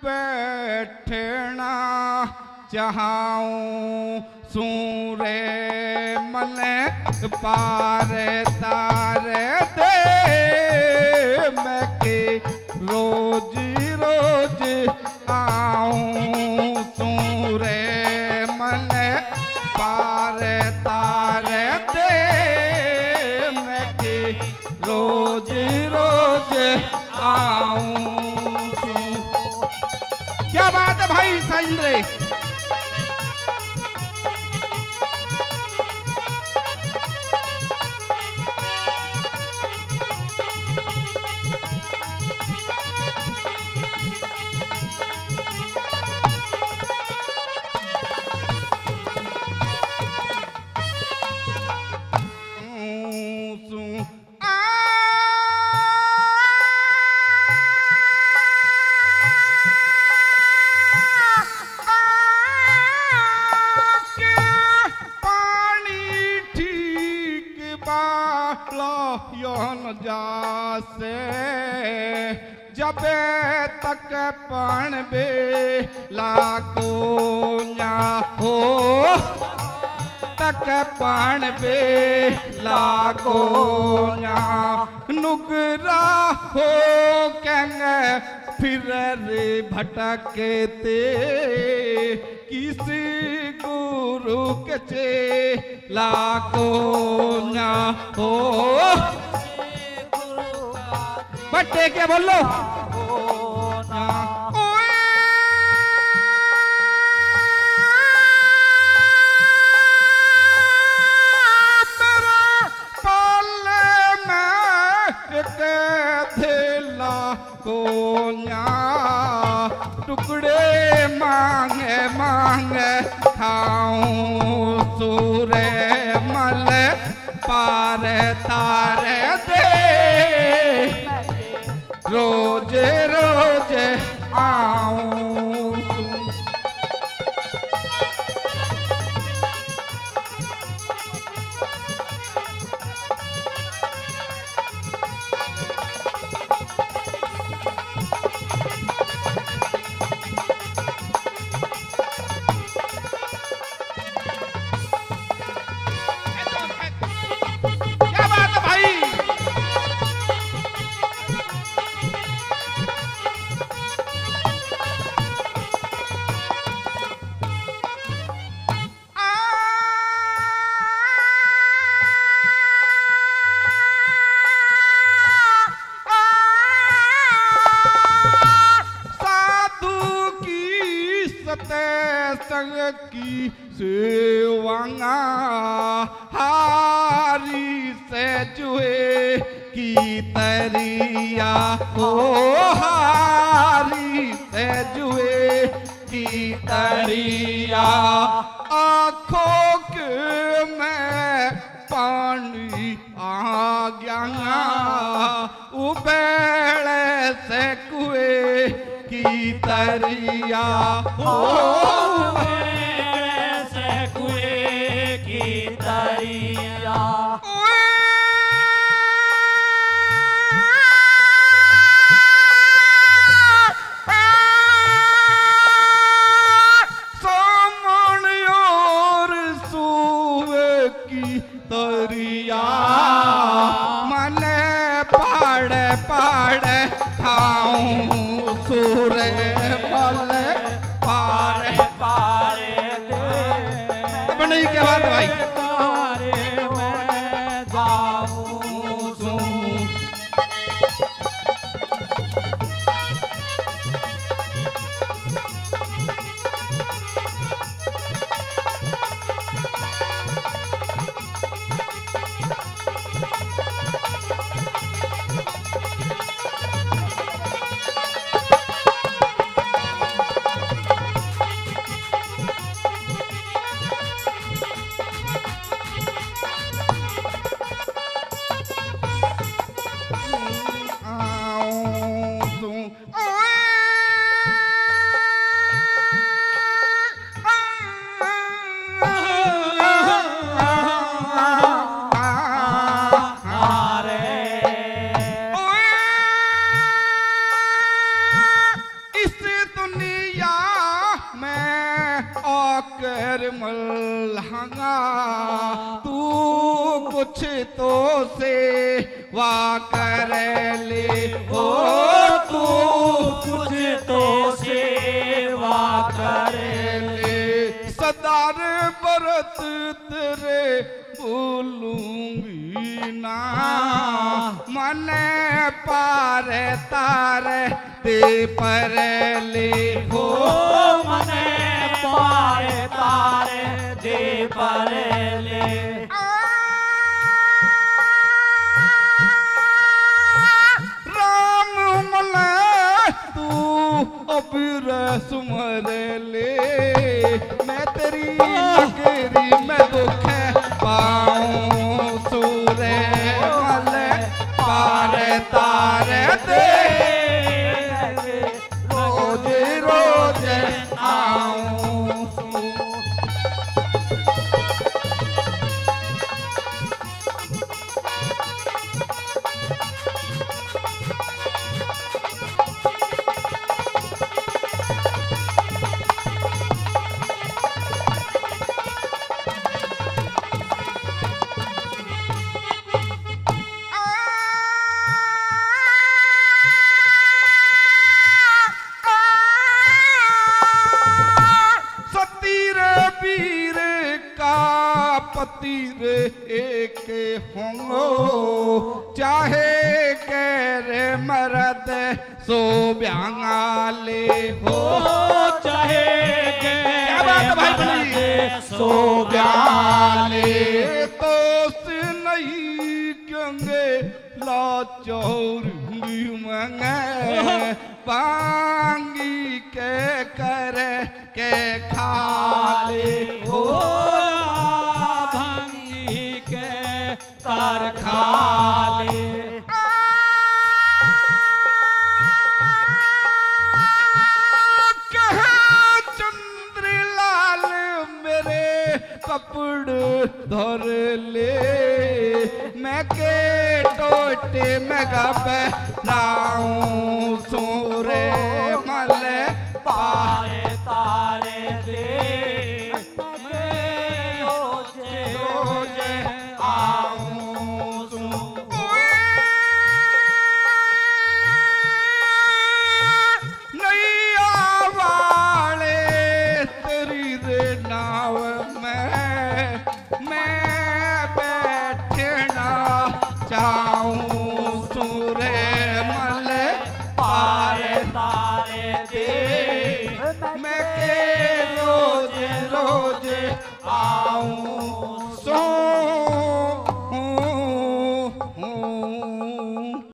बैठना चाहूं सूरे मन पार तारे दे मैं के रोज रोज आऊं सूरे मन पार तारे दे मैं के रोज रोज आऊं। क्या बात है भाई साइंद्रे। जासे जब तक पण बे लाको ना हो तक पण बे लाको ना नुकरा हो केंगे फिर रे भटकते किसी गुरु के चेला को ना हो। बट्टे क्या बोलो टुकड़े मांगे मांगे खाऊं सूरे मल पार तारे दे रोज रोज आऊं। संग की सेवांगा हारी से जुए की तरिया हो हारी से जुए की तरिया आँखों के में पानी आ गया उबेड़े से कुएं की तरिया हो से कुएं की तरिया सामन और सूए की तरिया मने पाड़े पाड़े खाऊं सूरे मल पारे पारे दे बनी क्या बात भाई तारे मैं जाऊं सू निर्मल हंगा तू कुछ तो सेवा कर ले ओ तू कुछ तो सेवा कर ले सदार व्रत तेरे भूलूंगी ना मन पार तार ते पर ले हो मने पार तारे दे पर ले राम मला तू अबीर सुमर ले मैं तेरी नगरी में दुख पाऊं सूरे मल पार तार दे रोज रोज आऊं पति रे एक होंगो चाहे करे मरद सो ब्यांगा ले हो चाहे क्या बात है भाई बली सो ब्याले तो नहीं क्योंगे लाचौरी मंगे पांगी के कर के खा ले हो तार खाले कहा चंद्रलाल मेरे कपड़ धर ले मैं के टोटे में गप लाऊं सोरे मल पारे तारे दे मैं के रोज रोज आऊं